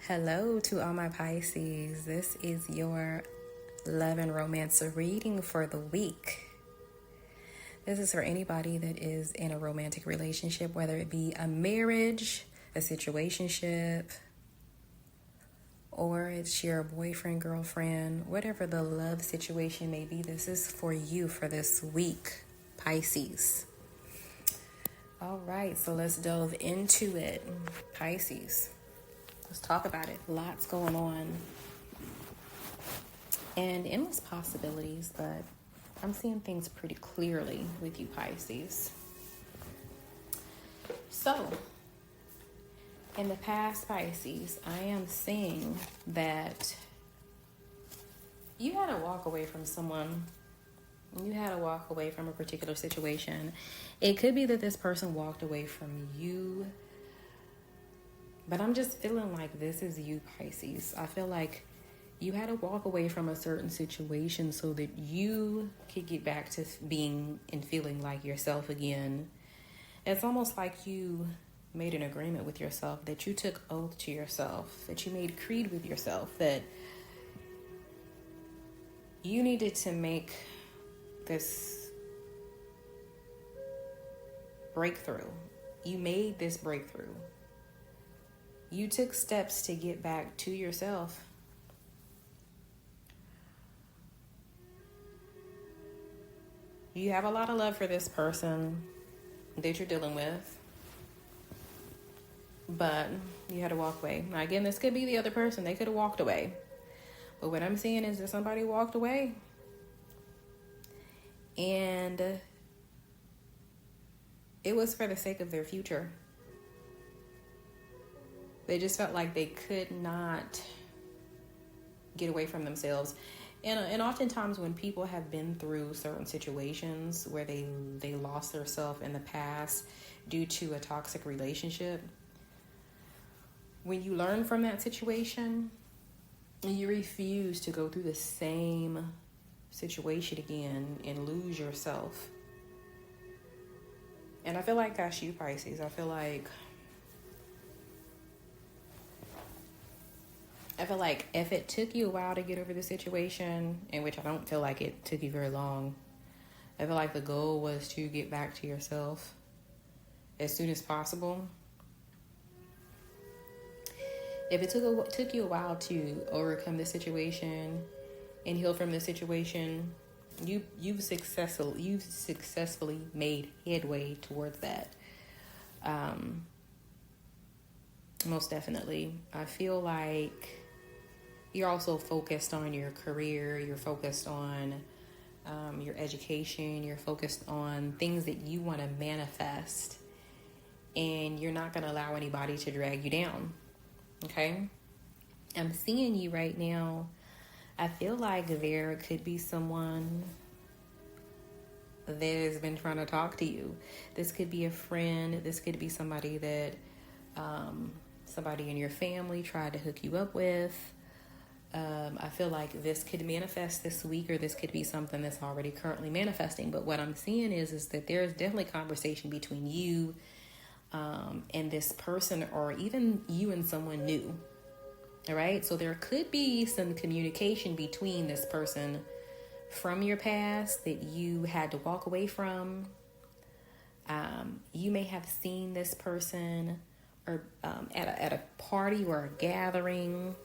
Hello to all my Pisces. This is your love and romance reading for the week. This is for anybody that is in a romantic relationship, whether it be a marriage, a situationship, or it's your boyfriend, girlfriend, whatever the love situation may be. This is for you for this week, Pisces. All right, so let's delve into it, Pisces. Let's talk about it. Lots going on and endless possibilities, but I'm seeing things pretty clearly with you, Pisces. So, in the past, Pisces, I am seeing that you had to walk away from someone. You had to walk away from a particular situation. It could be that this person walked away from you, but I'm just feeling like this is you, Pisces. I feel like you had to walk away from a certain situation so that you could get back to being and feeling like yourself again. It's almost like you made an agreement with yourself, that you took oath to yourself, that you made creed with yourself, that you needed to make this breakthrough. You made this breakthrough. You took steps to get back to yourself. You have a lot of love for this person that you're dealing with, but you had to walk away. Now, again, this could be the other person. They could have walked away. But what I'm seeing is that somebody walked away, and it was for the sake of their future. They just felt like they could not get away from themselves. And oftentimes when people have been through certain situations where they lost their self in the past due to a toxic relationship, when you learn from that situation, you refuse to go through the same situation again and lose yourself. And I feel like that's you, Pisces. I feel like if it took you a while to get over the situation, in which I don't feel like it took you very long, I feel like the goal was to get back to yourself as soon as possible. If it took you a while to overcome the situation and heal from the situation, you've successfully made headway towards that. Most definitely. I feel like you're also focused on your career. You're focused on your education. You're focused on things that you want to manifest. And you're not going to allow anybody to drag you down. Okay? I'm seeing you right now. I feel like there could be someone that has been trying to talk to you. This could be a friend. This could be somebody that somebody in your family tried to hook you up with. I feel like this could manifest this week, or this could be something that's already currently manifesting. But what I'm seeing is that there's definitely conversation between you and this person, or even you and someone new. All right. So there could be some communication between this person from your past that you had to walk away from. You may have seen this person or at a party or a gathering.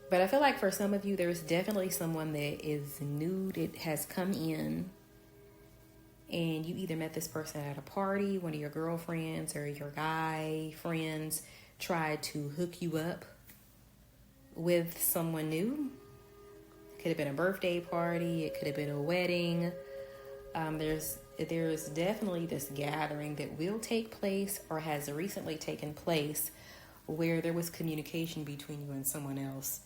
But I feel like for some of you, there's definitely someone that is new that has come in, and you either met this person at a party, one of your girlfriends or your guy friends tried to hook you up with someone new. It could have been a birthday party. It could have been a wedding. There's definitely this gathering that will take place or has recently taken place where there was communication between you and someone else.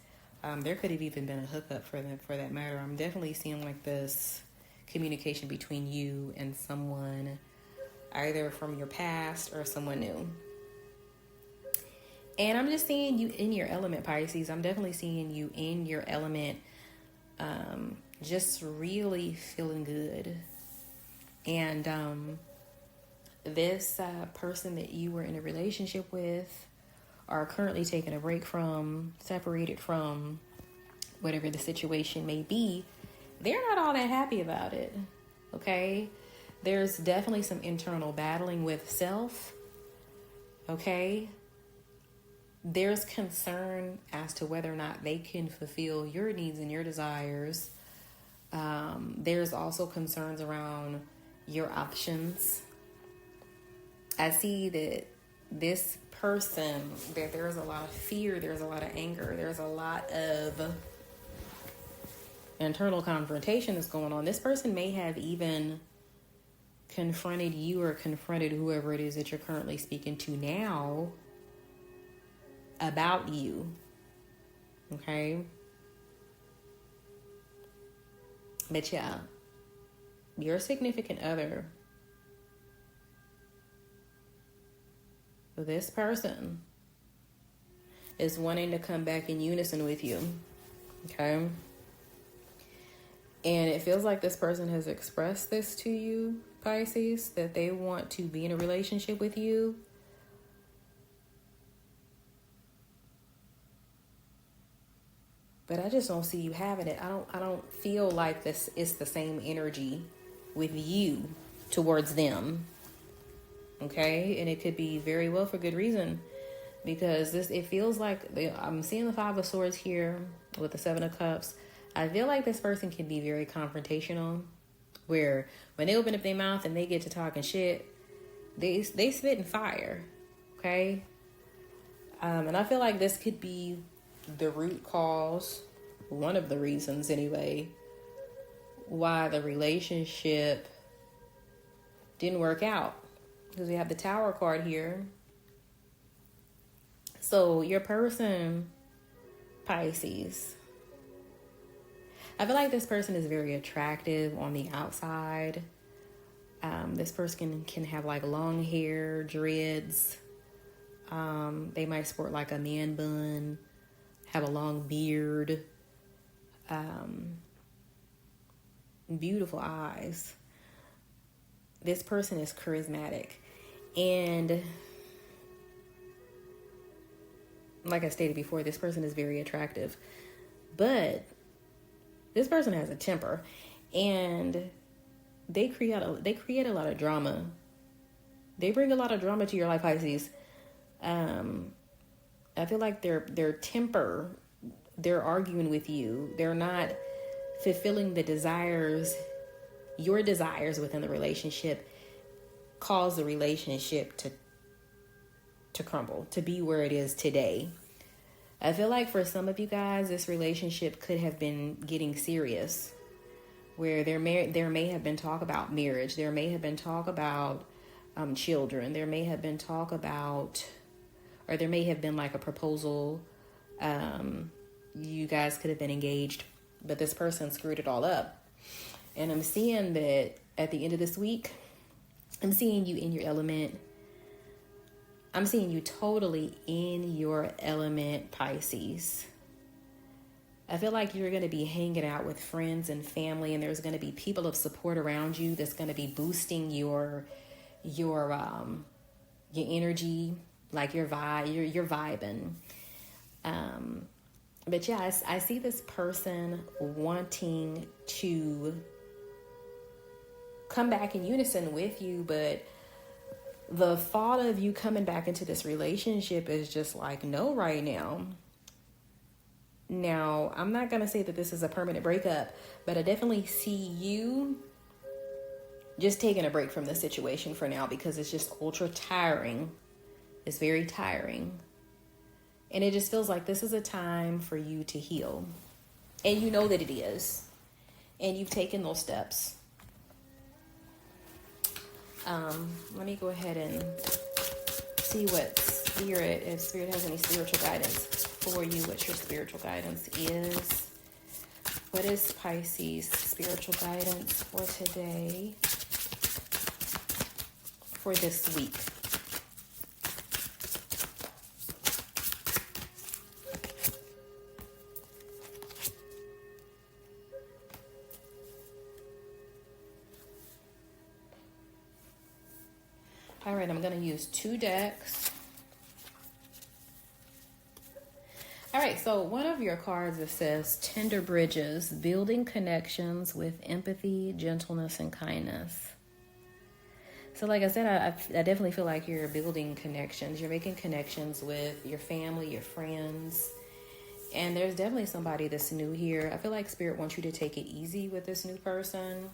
There could have even been a hookup for that matter. I'm definitely seeing like this communication between you and someone, either from your past or someone new. And I'm just seeing you in your element, Pisces. I'm definitely seeing you in your element, just really feeling good. And this person that you were in a relationship with, are currently taking a break from, separated from, whatever the situation may be, they're not all that happy about it. Okay? There's definitely some internal battling with self. Okay? There's concern as to whether or not they can fulfill your needs and your desires. There's also concerns around your options. I see that this person, that there's a lot of fear, there's a lot of anger, there's a lot of internal confrontation that's going on. This person may have even confronted you or confronted whoever it is that you're currently speaking to now about you. Okay? But yeah, your significant other, this person, is wanting to come back in unison with you. Okay? And it feels like this person has expressed this to you, Pisces, that they want to be in a relationship with you. But I just don't see you having it. I don't feel like this is the same energy with you towards them. Okay? And it could be very well for good reason. Because it feels like, I'm seeing the Five of Swords here with the Seven of Cups. I feel like this person can be very confrontational, where when they open up their mouth and they get to talking shit, they spit and fire. Okay? And I feel like this could be the root cause, one of the reasons anyway, why the relationship didn't work out. Because we have the Tower card here. So your person, Pisces, I feel like this person is very attractive on the outside. This person can have like long hair, dreads. They might sport like a man bun, have a long beard, beautiful eyes. This person is charismatic. And like I stated before, this person is very attractive. But this person has a temper, and they create a lot of drama. They bring a lot of drama to your life, Pisces. I feel like their temper, they're arguing with you. They're not fulfilling the desires, your desires within the relationship, cause the relationship to crumble, to be where it is today. I feel like for some of you guys, this relationship could have been getting serious, where there may have been talk about marriage. There may have been talk about children. There may have been talk about, or there may have been like a proposal. You guys could have been engaged, but this person screwed it all up. And I'm seeing that at the end of this week, I'm seeing you in your element. I'm seeing you totally in your element, Pisces. I feel like you're going to be hanging out with friends and family, and there's going to be people of support around you that's going to be boosting your energy, like your vibe, you're vibing. But yeah, I see this person wanting to come back in unison with you, but the thought of you coming back into this relationship is just like no right now. Now, I'm not going to say that this is a permanent breakup, but I definitely see you just taking a break from the situation for now, because it's just ultra tiring. It's very tiring. And it just feels like this is a time for you to heal. And you know that it is. And you've taken those steps. Let me go ahead and see what Spirit, if Spirit has any spiritual guidance for you, what your spiritual guidance is. What is Pisces' spiritual guidance for today, for this week? All right, I'm going to use 2 decks. All right, so one of your cards, it says tender bridges, building connections with empathy, gentleness, and kindness. So like I said, I definitely feel like you're building connections. You're making connections with your family, your friends. And there's definitely somebody that's new here. I feel like Spirit wants you to take it easy with this new person.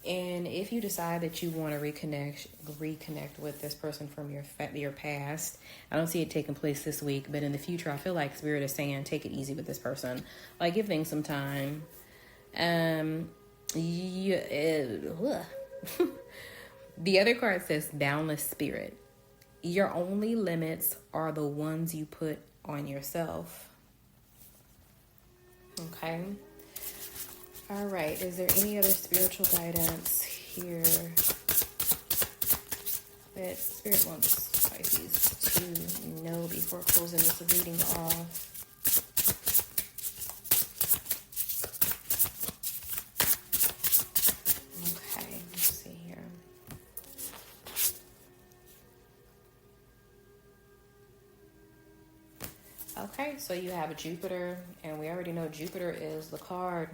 And if you decide that you want to reconnect with this person from your past, I don't see it taking place this week, but in the future, I feel like Spirit is saying, take it easy with this person. Like, give things some time. The other card says boundless spirit. Your only limits are the ones you put on yourself. Okay. All right. Is there any other spiritual guidance here that Spirit wants Pisces to know before closing this reading off? Okay. Let's see here. Okay. So you have a Jupiter, and we already know Jupiter is the card.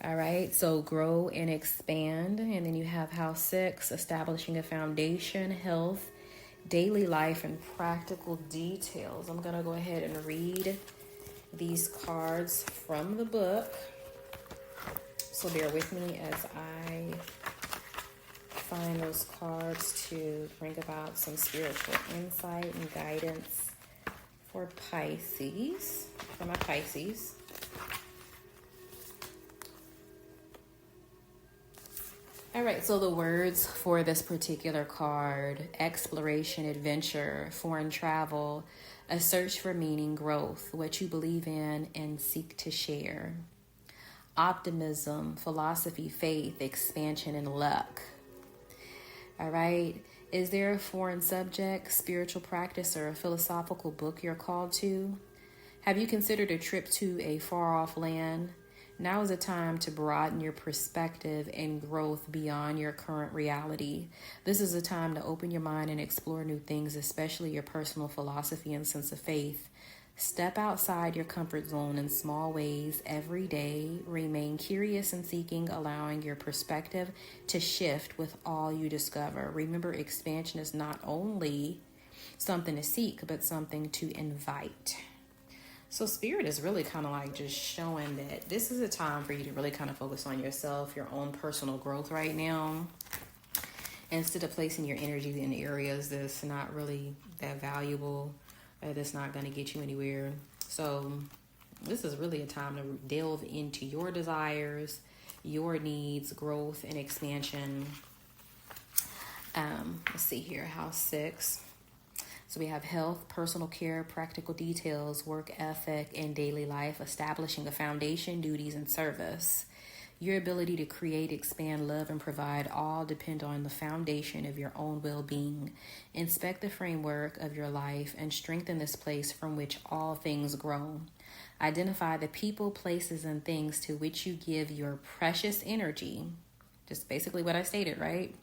All right, so grow and expand. And then you have house 6, establishing a foundation, health, daily life, and practical details. I'm going to go ahead and read these cards from the book. So bear with me as I find those cards to bring about some spiritual insight and guidance for Pisces, for my Pisces. All right, so the words for this particular card: exploration, adventure, foreign travel, a search for meaning, growth, what you believe in and seek to share. Optimism, philosophy, faith, expansion, and luck. All right, is there a foreign subject, spiritual practice, or a philosophical book you're called to? Have you considered a trip to a far-off land? Now is a time to broaden your perspective and growth beyond your current reality. This is a time to open your mind and explore new things, especially your personal philosophy and sense of faith. Step outside your comfort zone in small ways every day. Remain curious and seeking, allowing your perspective to shift with all you discover. Remember, expansion is not only something to seek, but something to invite. So Spirit is really kind of like just showing that this is a time for you to really kind of focus on yourself, your own personal growth right now, instead of placing your energy in areas that's not really that valuable, that's not going to get you anywhere. So this is really a time to delve into your desires, your needs, growth, and expansion. Let's see here, house 6. So we have health, personal care, practical details, work ethic, and daily life, establishing a foundation, duties, and service. Your ability to create, expand, love, and provide all depend on the foundation of your own well-being. Inspect the framework of your life and strengthen this place from which all things grow. Identify the people, places, and things to which you give your precious energy. Just basically what I stated, right?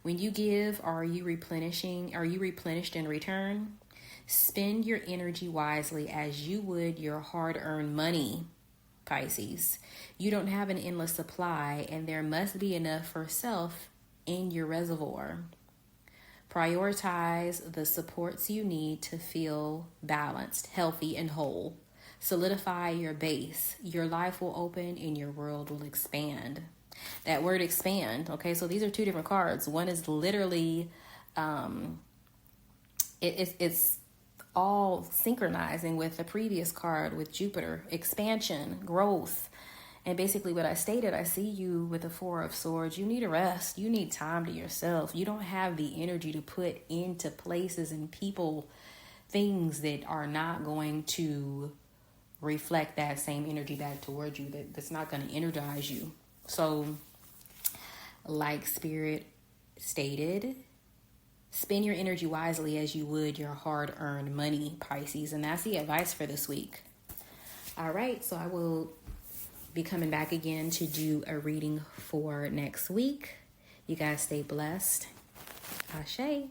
When you give, are you replenished in return? Spend your energy wisely as you would your hard-earned money, Pisces. You don't have an endless supply, and there must be enough for self in your reservoir. Prioritize the supports you need to feel balanced, healthy, and whole. Solidify your base. Your life will open and your world will expand. That word expand, okay, so these are two different cards. One is literally, it's all synchronizing with the previous card with Jupiter, expansion, growth. And basically what I stated, I see you with the 4 of Swords. You need a rest. You need time to yourself. You don't have the energy to put into places and people, things that are not going to reflect that same energy back towards you, that's not going to energize you. So, like Spirit stated, spend your energy wisely as you would your hard-earned money, Pisces. And that's the advice for this week. All right, so I will be coming back again to do a reading for next week. You guys stay blessed. Ashe.